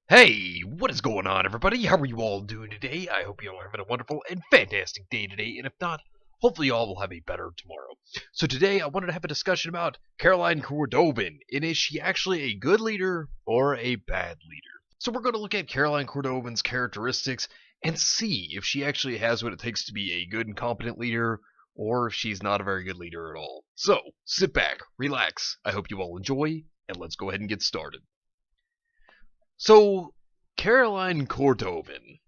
Hey, what is going on, everybody? How are you all doing today? I hope you all are having a wonderful and fantastic day today, and if not, hopefully you all will have a better tomorrow. So today I wanted to have a discussion about Caroline Cordovin, and is she actually a good leader or a bad leader? So we're going to look at Caroline Cordovin's characteristics and see if she actually has what it takes to be a good and competent leader, or if she's not a very good leader at all. So, sit back, relax, I hope you all enjoy, and let's go ahead and get started. So, Caroline Cordovin,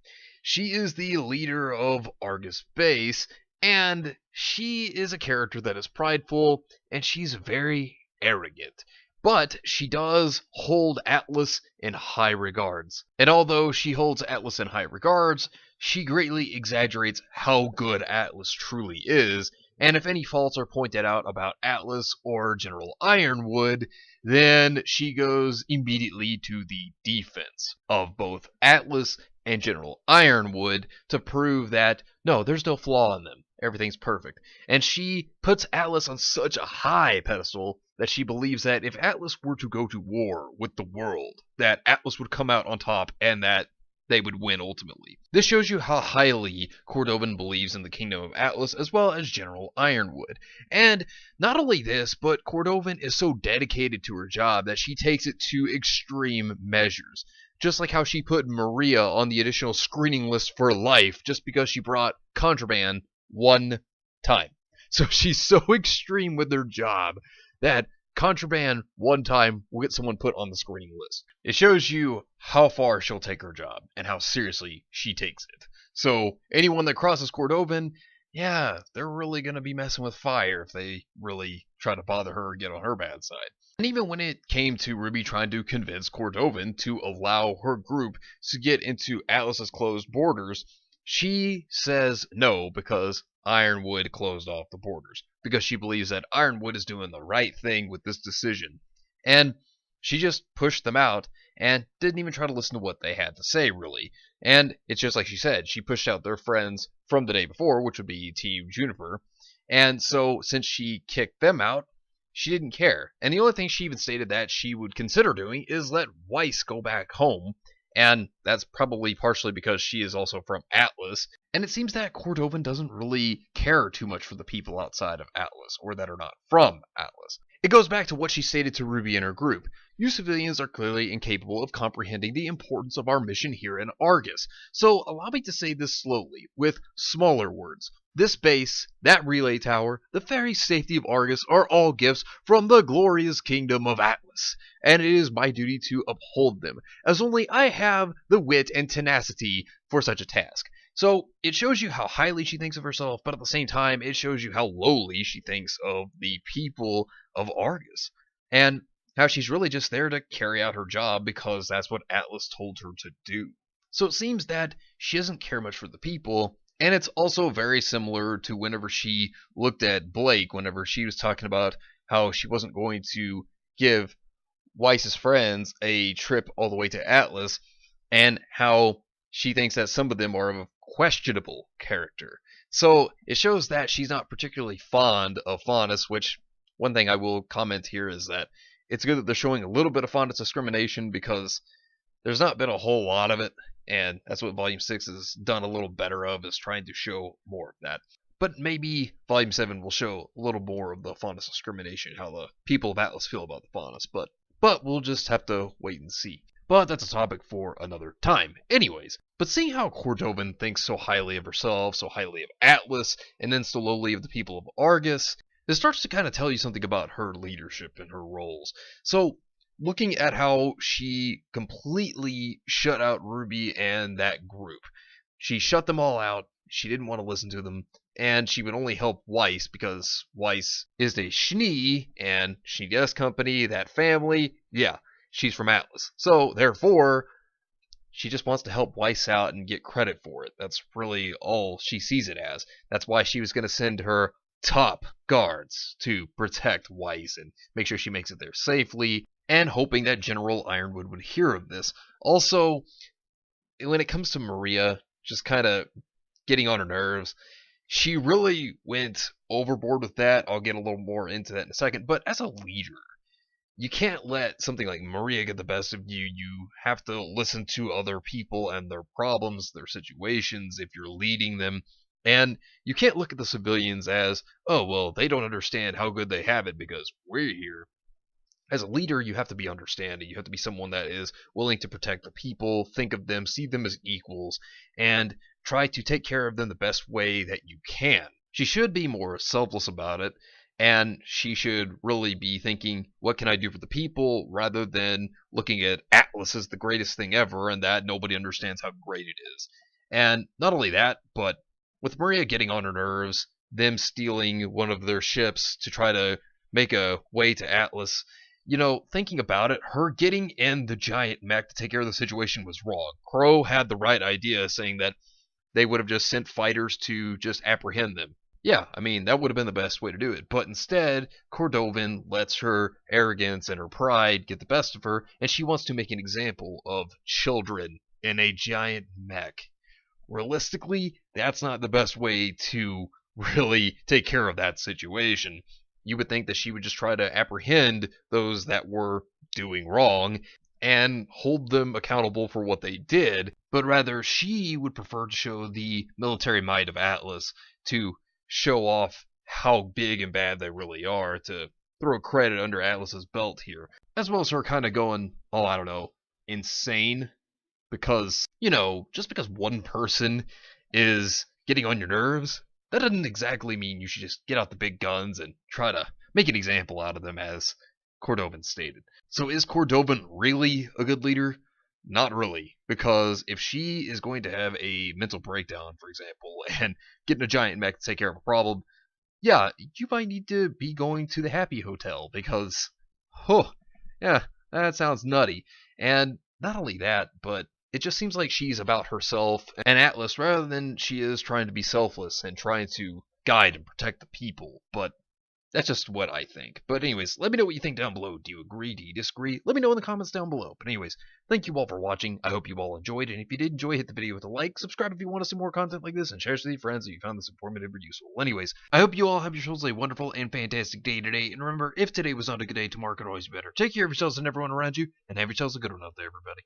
she is the leader of Argus Base, and she is a character that is prideful, and she's very arrogant. But she does hold Atlas in high regards. And although she holds Atlas in high regards, she greatly exaggerates how good Atlas truly is, and if any faults are pointed out about Atlas or General Ironwood, then she goes immediately to the defense of both Atlas and General Ironwood to prove that, no, there's no flaw in them. Everything's perfect. And she puts Atlas on such a high pedestal that she believes that if Atlas were to go to war with the world, that Atlas would come out on top and that they would win ultimately. This shows you how highly Cordovin believes in the kingdom of Atlas as well as General Ironwood. And not only this, but Cordovin is so dedicated to her job that she takes it to extreme measures. Just like how she put Maria on the additional screening list for life just because she brought contraband one time. So she's so extreme with her job that contraband one time will get someone put on the screening list. It shows you how far she'll take her job and how seriously she takes it. So anyone that crosses Cordovin, yeah, they're really going to be messing with fire if they really try to bother her or get on her bad side. And even when it came to RWBY trying to convince Cordovin to allow her group to get into Atlas's closed borders, she says no because Ironwood closed off the borders, because she believes that Ironwood is doing the right thing with this decision. And she just pushed them out and didn't even try to listen to what they had to say, really. And it's just like she said, she pushed out their friends from the day before, which would be Team Juniper. And so since she kicked them out, she didn't care. And the only thing she even stated that she would consider doing is let Weiss go back home. And that's probably partially because she is also from Atlas. And it seems that Cordovin doesn't really care too much for the people outside of Atlas, or that are not from Atlas. It goes back to what she stated to RWBY and her group. You civilians are clearly incapable of comprehending the importance of our mission here in Argus. So allow me to say this slowly, with smaller words. This base, that relay tower, the very safety of Argus are all gifts from the glorious kingdom of Atlas, and it is my duty to uphold them, as only I have the wit and tenacity for such a task. So it shows you how highly she thinks of herself, but at the same time, it shows you how lowly she thinks of the people of Argus, and how she's really just there to carry out her job because that's what Atlas told her to do. So it seems that she doesn't care much for the people. And it's also very similar to whenever she looked at Blake, whenever she was talking about how she wasn't going to give Weiss's friends a trip all the way to Atlas, and how she thinks that some of them are of a questionable character. So it shows that she's not particularly fond of Faunus, which one thing I will comment here is that it's good that they're showing a little bit of Faunus discrimination because there's not been a whole lot of it. And that's what Volume 6 has done a little better of, is trying to show more of that. But maybe Volume 7 will show a little more of the Faunus discrimination, how the people of Atlas feel about the Faunus. But we'll just have to wait and see. But that's a topic for another time. Anyways, but seeing how Cordovin thinks so highly of herself, so highly of Atlas, and then so lowly of the people of Argus, this starts to kind of tell you something about her leadership and her roles. So, looking at how she completely shut out RWBY and that group. She shut them all out, she didn't want to listen to them, and she would only help Weiss because Weiss is a Schnee, and Schnee Gas Company, that family, yeah, she's from Atlas. So, therefore, she just wants to help Weiss out and get credit for it. That's really all she sees it as. That's why she was going to send her top guards to protect Weiss and make sure she makes it there safely, and hoping that General Ironwood would hear of this. Also, when it comes to Maria, just kind of getting on her nerves, she really went overboard with that. I'll get a little more into that in a second. But as a leader, you can't let something like Maria get the best of you. You have to listen to other people and their problems, their situations, if you're leading them. And you can't look at the civilians as, oh, well, they don't understand how good they have it because we're here. As a leader, you have to be understanding. You have to be someone that is willing to protect the people, think of them, see them as equals, and try to take care of them the best way that you can. She should be more selfless about it, and she should really be thinking, what can I do for the people, rather than looking at Atlas as the greatest thing ever and that nobody understands how great it is. And not only that, but with Maria getting on her nerves, them stealing one of their ships to try to make a way to Atlas, thinking about it, her getting in the giant mech to take care of the situation was wrong. Crow had the right idea, saying that they would have just sent fighters to just apprehend them. Yeah, I mean, that would have been the best way to do it. But instead, Cordovin lets her arrogance and her pride get the best of her, and she wants to make an example of children in a giant mech. Realistically, that's not the best way to really take care of that situation. You would think that she would just try to apprehend those that were doing wrong and hold them accountable for what they did, but rather she would prefer to show the military might of Atlas, to show off how big and bad they really are, to throw credit under Atlas's belt here, as well as her kind of going, oh, I don't know, insane, because, just because one person is getting on your nerves, that doesn't exactly mean you should just get out the big guns and try to make an example out of them, as Cordovin stated. So is Cordovin really a good leader? Not really, because if she is going to have a mental breakdown, for example, and get in a giant mech to take care of a problem, yeah, you might need to be going to the Happy Hotel, because, yeah, that sounds nutty. And not only that, but it just seems like she's about herself and Atlas rather than she is trying to be selfless and trying to guide and protect the people. But that's just what I think. But anyways, let me know what you think down below. Do you agree? Do you disagree? Let me know in the comments down below. But anyways, thank you all for watching. I hope you all enjoyed. And if you did enjoy, hit the video with a like. Subscribe if you want to see more content like this. And share with your friends if you found this informative or useful. Anyways, I hope you all have yourselves a wonderful and fantastic day today. And remember, if today was not a good day, tomorrow could always be better. Take care of yourselves and everyone around you. And have yourselves a good one out there, everybody.